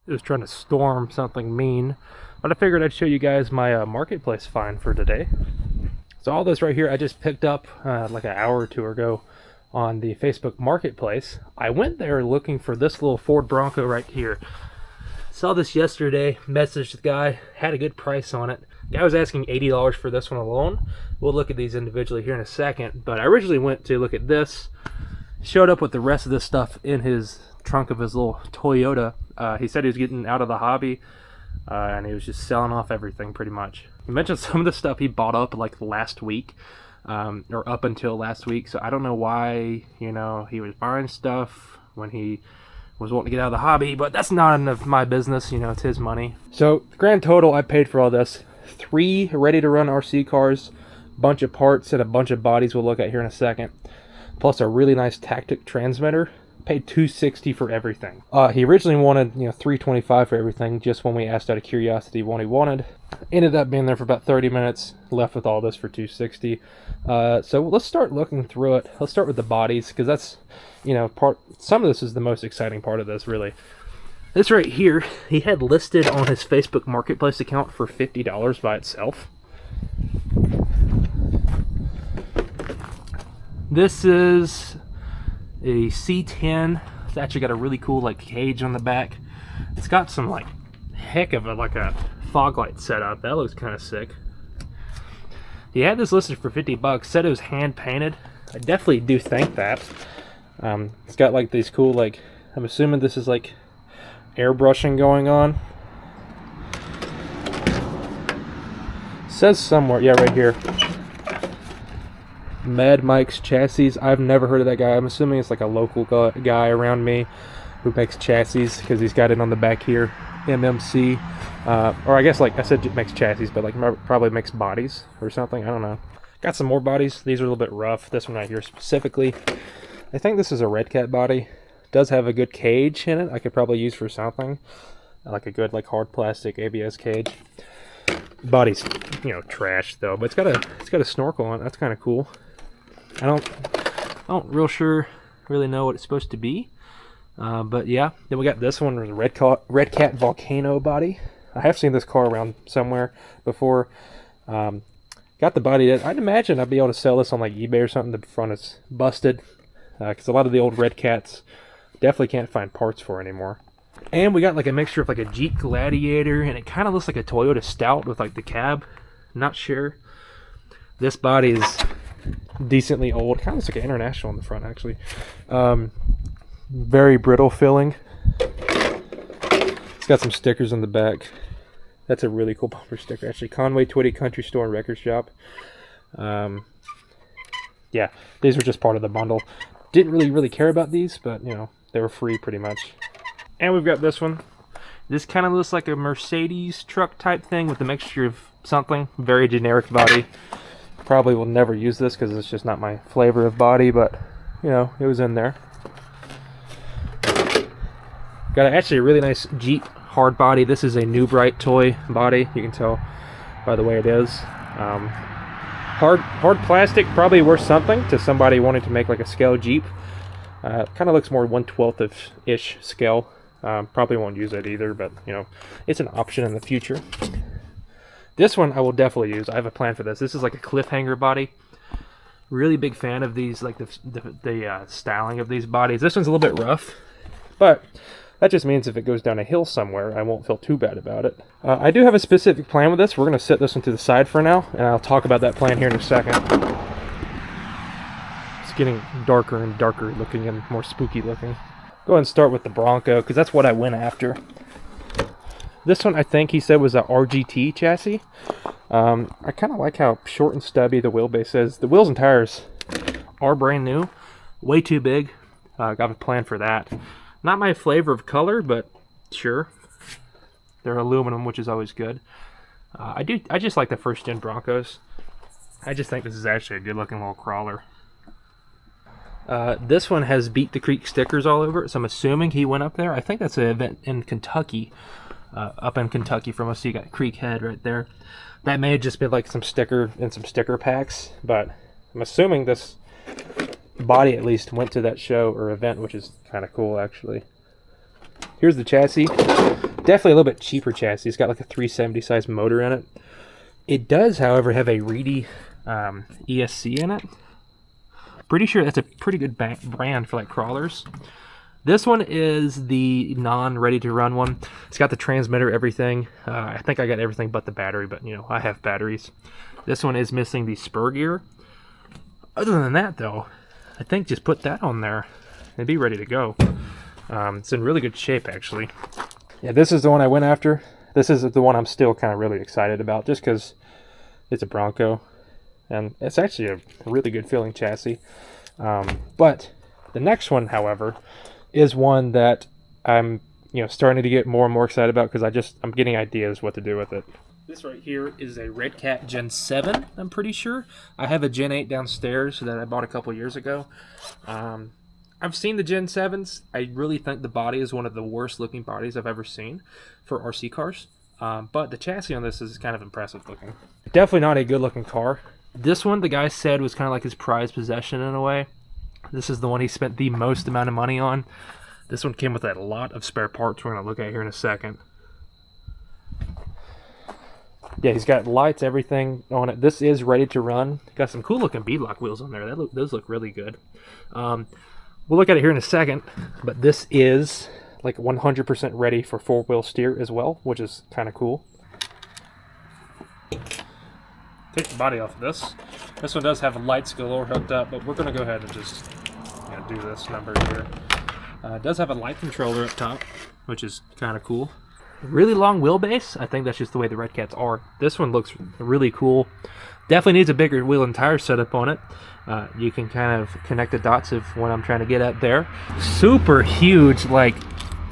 It was trying to storm something mean, but I figured I'd show you guys my marketplace find for today. So all this right here I just picked up like an hour or two ago on the Facebook Marketplace. I went there looking for this little Ford Bronco right here. Saw this yesterday, messaged the guy, had a good price on it. Guy was asking $80 for this one alone. We'll look at these individually here in a second, but I originally went to look at this. Showed up with the rest of this stuff in his trunk of his little Toyota. He said he was getting out of the hobby, and he was just selling off everything pretty much. He mentioned some of the stuff he bought up like last week, or up until last week, so I don't know why, you know, he was buying stuff when he was wanting to get out of the hobby, but that's not enough my business, you know, it's his money. So the grand total I paid for all this, 3 ready-to-run RC cars, bunch of parts, and a bunch of bodies we'll look at here in a second, plus a really nice Tactic transmitter. Paid $260 for everything. He originally wanted, you know, $325 for everything, just when we asked out of curiosity what he wanted. Ended up being there for about 30 minutes, left with all this for $260. So let's start looking through it. Let's start with the bodies, because that's, you know, some of this is the most exciting part of this, really. This right here, he had listed on his Facebook Marketplace account for $50 by itself. This is a C10. It's actually got a really cool like cage on the back. It's got some like heck of a fog light setup. That looks kind of sick. He had this listed for 50 bucks. Said it was hand painted. I definitely do think that. It's got like these cool, like, I'm assuming this is like airbrushing going on. Says somewhere, yeah, right here, Mad Mike's Chassis. I've never heard of that guy. I'm assuming it's like a local guy around me who makes chassis, because he's got it on the back here, MMC. Or I guess, like I said, makes chassis, but like probably makes bodies or something. I don't know. Got some more bodies. These are a little bit rough. This one right here specifically. I think this is a Red Cat body. Does have a good cage in it. I could probably use for something. Like a good like hard plastic ABS cage. Body's, you know, trash though, but it's got a snorkel on it. That's kind of cool. I don't really know what it's supposed to be, but yeah. Then we got this one, the Red Cat Volcano body. I have seen this car around somewhere before. Got the body that I'd imagine I'd be able to sell this on like eBay or something. The front is busted, because a lot of the old Red Cats definitely can't find parts for anymore. And we got like a mixture of like a Jeep Gladiator, and it kind of looks like a Toyota Stout with like the cab. Not sure. This body is decently old. Kind of looks like an International on the front, actually. Very brittle filling. It's got some stickers in the back. That's a really cool bumper sticker, actually. Conway Twitty Country Store and Record Shop. Yeah, these were just part of the bundle. Didn't really care about these, but you know, they were free pretty much. And we've got this one. This kind of looks like a Mercedes truck type thing with a mixture of something. Very generic body. Probably will never use this because it's just not my flavor of body, but you know, it was in there. Got actually a really nice Jeep hard body. This is a New Bright toy body. You can tell by the way it is. Hard plastic, probably worth something to somebody wanting to make like a scale Jeep. Kind of looks more 1/12-ish scale. Probably won't use it either, but you know, it's an option in the future. This one I will definitely use. I have a plan for this. This is like a cliffhanger body. Really big fan of these, like the styling of these bodies. This one's a little bit rough, but that just means if it goes down a hill somewhere, I won't feel too bad about it. I do have a specific plan with this. We're going to set this one to the side for now, and I'll talk about that plan here in a second. It's getting darker and darker looking and more spooky looking. Go ahead and start with the Bronco, because that's what I went after. This one, I think he said, was a RGT chassis. I kind of like how short and stubby the wheelbase is. The wheels and tires are brand new. Way too big. Got a plan for that. Not my flavor of color, but sure. They're aluminum, which is always good. I just like the first gen Broncos. I just think this is actually a good looking little crawler. This one has Beat the Creek stickers all over it, so I'm assuming he went up there. I think that's an event in Kentucky. Up in Kentucky from us, so you got Creek Head right there. That may have just been like some sticker and some sticker packs, but I'm assuming this body at least went to that show or event, which is kind of cool actually. Here's the chassis. Definitely a little bit cheaper chassis. It's got like a 370 size motor in it. It does, however, have a Reedy ESC in it. Pretty sure that's a pretty good brand for like crawlers. This one is the non-ready to run one. It's got the transmitter, everything. I think I got everything but the battery, but you know, I have batteries. This one is missing the spur gear. Other than that though, I think just put that on there and be ready to go. It's in really good shape actually. Yeah, this is the one I went after. This is the one I'm still kind of really excited about just because it's a Bronco. And it's actually a really good feeling chassis. But the next one, however, is one that I'm starting to get more and more excited about because I'm getting ideas what to do with it. This right here is a Red Cat Gen 7, I'm pretty sure. I have a Gen 8 downstairs that I bought a couple years ago. I've seen the Gen 7s. I really think the body is one of the worst looking bodies I've ever seen for RC cars. But the chassis on this is kind of impressive looking. Definitely not a good looking car. This one, the guy said, was kind of like his prized possession in a way. This is the one he spent the most amount of money on. This one came with a lot of spare parts we're going to look at here in a second. Yeah, he's got lights, everything on it. This is ready to run. Got some cool looking beadlock wheels on there. Those look really good. We'll look at it here in a second, but this is like 100% ready for four-wheel steer as well, which is kind of cool. Take the body off of this. This one does have lights galore hooked up, but we're going to go ahead and just do this number here. It does have a light controller up top, which is kind of cool. Really long wheelbase. I think that's just the way the Red Cats are. This one looks really cool. Definitely needs a bigger wheel and tire setup on it. You can kind of connect the dots of what I'm trying to get at there. Super huge, like,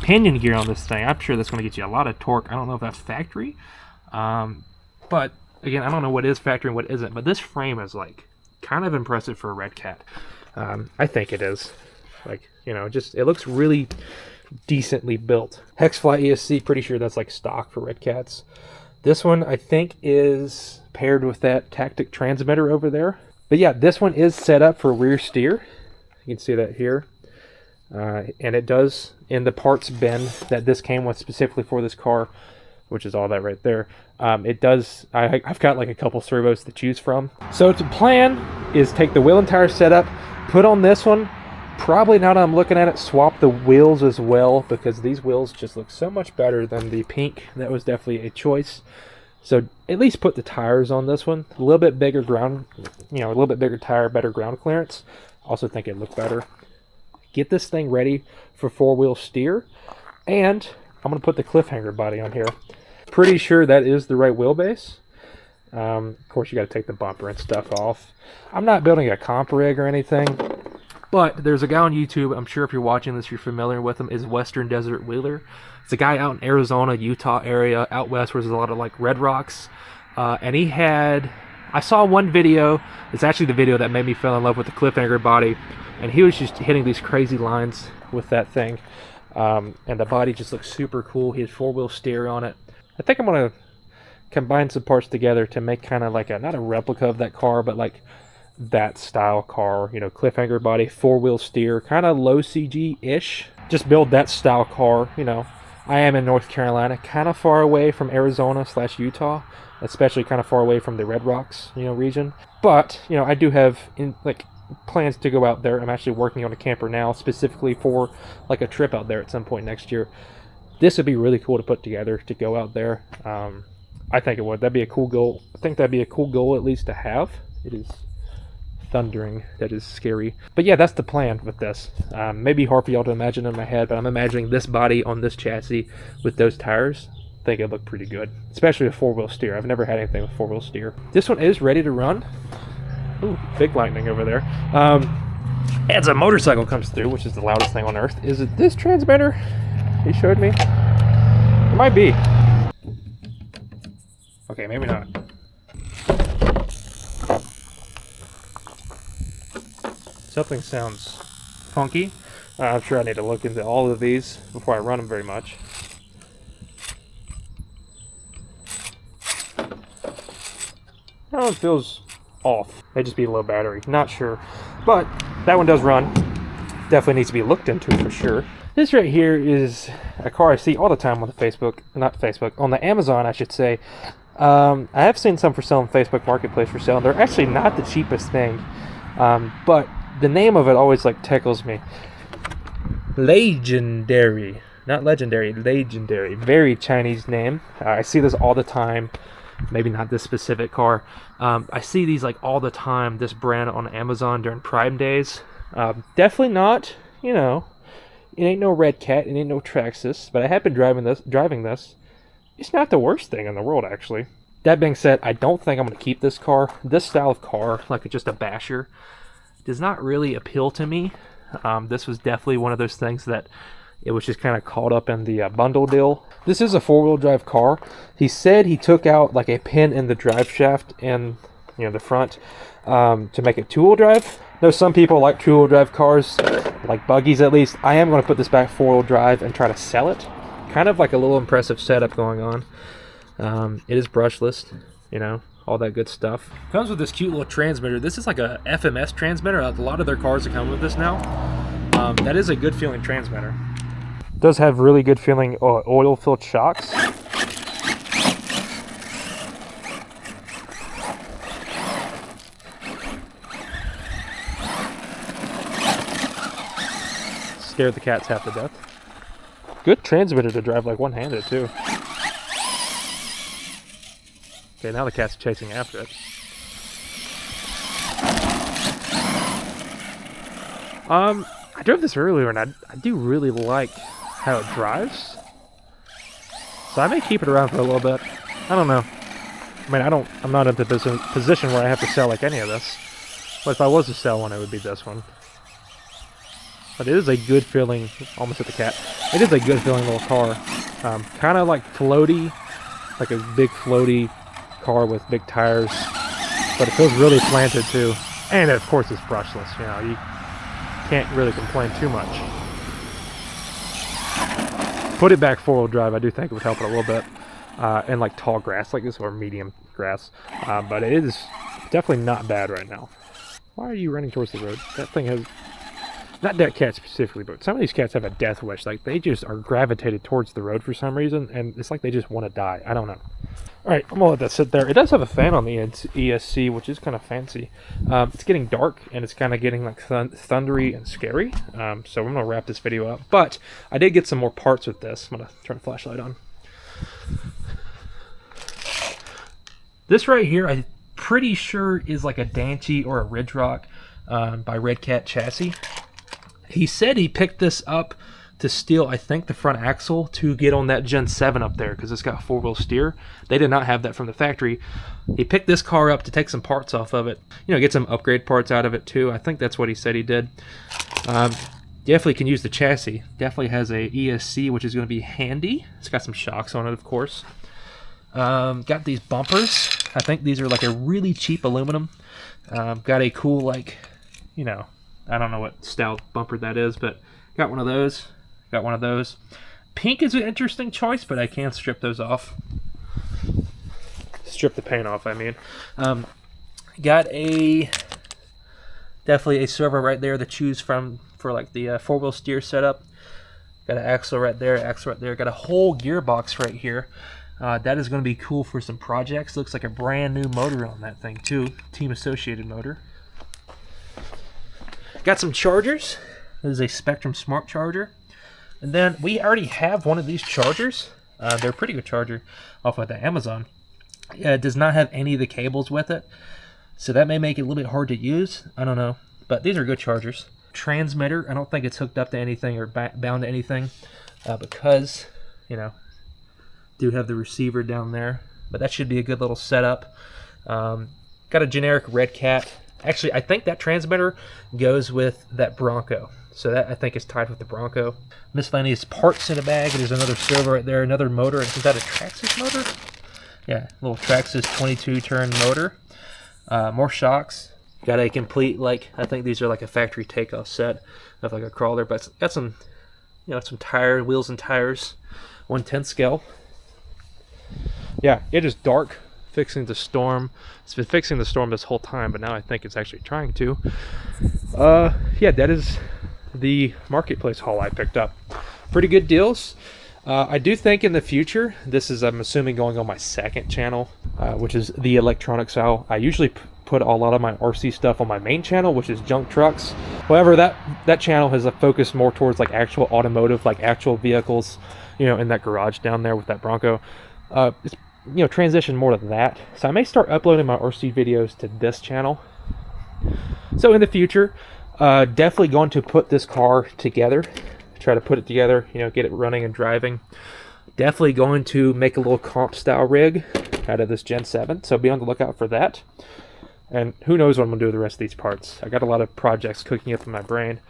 pinion gear on this thing. I'm sure that's going to get you a lot of torque. I don't know if that's factory, but again, I don't know what is factory and what isn't, but this frame is like kind of impressive for a Red Cat. I think it is. Like, it looks really decently built. Hexfly ESC, pretty sure that's like stock for Red Cats. This one I think is paired with that Tactic transmitter over there. But yeah, this one is set up for rear steer. You can see that here. And it does, in the parts bin that this came with specifically for this car, which is all that right there, it does, I've got like a couple servos to choose from. So the plan is take the wheel and tire setup, put on this one, probably now that I'm looking at it, swap the wheels as well, because these wheels just look so much better than the pink. That was definitely a choice. So at least put the tires on this one. A little bit bigger ground, a little bit bigger tire, better ground clearance. Also think it looked better. Get this thing ready for four-wheel steer. And I'm going to put the cliffhanger body on here. Pretty sure that is the right wheelbase. Of course, you got to take the bumper and stuff off. I'm not building a comp rig or anything. But there's a guy on YouTube, I'm sure if you're watching this, you're familiar with him, is Western Desert Wheeler. It's a guy out in Arizona, Utah area, out west where there's a lot of like red rocks. And he had, I saw one video, it's actually the video that made me fall in love with the cliffhanger body. And he was just hitting these crazy lines with that thing. And the body just looks super cool. He has four-wheel steer on it. I think I'm going to combine some parts together to make kind of like a, not a replica of that car, but like that style car, cliffhanger body, four-wheel steer, kind of low CG-ish. Just build that style car. I am in North Carolina, kind of far away from Arizona/Utah, especially kind of far away from the Red Rocks, region. But, I do have plans to go out there. I'm actually working on a camper now specifically for like a trip out there at some point next year. This would be really cool to put together to go out there. I think it would. That'd be a cool goal. I think that'd be a cool goal at least to have. It is thundering. That is scary. But yeah, that's the plan with this. Maybe hard for y'all to imagine in my head, but I'm imagining this body on this chassis with those tires. I think it'd look pretty good, especially a four-wheel steer. I've never had anything with four-wheel steer. This one is ready to run. Ooh, big lightning over there. As a motorcycle comes through, which is the loudest thing on earth. Is it this transmitter he showed me? It might be. Okay, maybe not. Something sounds funky. I'm sure I need to look into all of these before I run them very much. That one feels off. May just be a low battery. Not sure. But that one does run. Definitely needs to be looked into for sure. This right here is a car I see all the time on the Facebook, not Facebook, on the Amazon, I should say. I have seen some for sale on Facebook Marketplace for sale. They're actually not the cheapest thing, but the name of it always like tickles me. Legendary, not legendary, legendary. Very Chinese name. I see this all the time. Maybe not this specific car. I see these like all the time. This brand on Amazon during Prime days. Definitely not. You know, it ain't no Red Cat. It ain't no Traxxas. But I have been driving this. It's not the worst thing in the world, actually. That being said, I don't think I'm going to keep this car. This style of car, like just a basher, does not really appeal to me. This was definitely one of those things that it was just kind of caught up in the bundle deal. This is a four-wheel drive car. He said he took out like a pin in the drive shaft in, you know, the front to make it two-wheel drive. Though some people like two-wheel drive cars, like buggies at least. I am going to put this back four-wheel drive and try to sell it. Kind of like a little impressive setup going on. It is brushless, you know, all that good stuff. Comes with this cute little transmitter. This is like a FMS transmitter. A lot of their cars that come with this now. That is a good feeling transmitter. Does have really good feeling oil-filled shocks. Scared the cats half to death. Good transmitter to drive like one-handed too. Okay, now the cat's chasing after it. I drove this earlier and I do really like how it drives. So I may keep it around for a little bit. I don't know. I mean, I'm not in the position where I have to sell like any of this. But if I was to sell one, it would be this one. But it is a good feeling, almost hit the cat. It is a good feeling little car. Kind of like floaty, like a big floaty car with big tires. But it feels really planted too. And of course it's brushless, you know, you can't really complain too much. Put it back four-wheel drive, I do think it would help it a little bit. And like tall grass like this, or medium grass. But it is definitely not bad right now. Why are you running towards the road? That thing has... Not that cat specifically, but some of these cats have a death wish. Like, they just are gravitated towards the road for some reason, and it's like they just want to die. I don't know. Alright, I'm going to let that sit there. It does have a fan on the ESC, which is kind of fancy. It's getting dark, and it's kind of getting like thundery and scary. So I'm going to wrap this video up. But I did get some more parts with this. I'm going to turn the flashlight on. This right here, I'm pretty sure is like a Dante or a Ridgerock by Red Cat Chassis. He said he picked this up to steal, I think, the front axle to get on that Gen 7 up there because it's got four-wheel steer. They did not have that from the factory. He picked this car up to take some parts off of it. You know, get some upgrade parts out of it too. I think that's what he said he did. Definitely can use the chassis. Definitely has a ESC, which is going to be handy. It's got some shocks on it, of course. Got these bumpers. I think these are like a really cheap aluminum. Got a cool, like, you know, I don't know what style bumper that is, but got one of those. Got one of those. Pink is an interesting choice, but I can strip those off. Strip the paint off, I mean. Got a... Definitely a servo right there to choose from for like the four-wheel steer setup. Got an axle right there, axle right there. Got a whole gearbox right here. That is going to be cool for some projects. Looks like a brand new motor on that thing too. Team Associated motor. Got some chargers. This is a Spectrum Smart Charger. And then we already have one of these chargers. They're a pretty good charger off of the Amazon. It does not have any of the cables with it. So that may make it a little bit hard to use. I don't know. But these are good chargers. Transmitter. I don't think it's hooked up to anything or bound to anything. Because, you know, do have the receiver down there. But that should be a good little setup. Got a generic Red Cat. Actually, I think that transmitter goes with that Bronco. So that, I think, is tied with the Bronco. Miscellaneous parts in a bag. There's another servo right there, another motor. Is that a Traxxas motor? Yeah, little Traxxas 22-turn motor. More shocks. Got a complete, like, I think these are like a factory takeoff set of like a crawler. But it's got some, you know, some tire, wheels and tires. 1/10 scale. Yeah, it is dark. Fixing the storm. It's been fixing the storm this whole time, but now I think it's actually trying to. Yeah, that is the marketplace haul I picked up. Pretty good deals. I do think in the future, this is, I'm assuming, going on my second channel, which is the electronic style. I usually put a lot of my RC stuff on my main channel, which is junk trucks. However, that channel has a focus more towards like actual automotive, like actual vehicles, you know, in that garage down there with that Bronco. It's, you know, transition more to that. So I may start uploading my RC videos to this channel. So in the future, definitely going to put this car together, try to put it together, you know, get it running and driving. Definitely going to make a little comp style rig out of this Gen 7, so be on the lookout for that. And who knows what I'm going to do with the rest of these parts. I got a lot of projects cooking up in my brain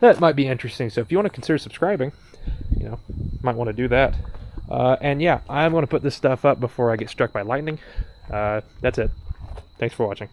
that might be interesting, so if you want to consider subscribing, you know, might want to do that. And yeah, I'm going to put this stuff up before I get struck by lightning. That's it. Thanks for watching.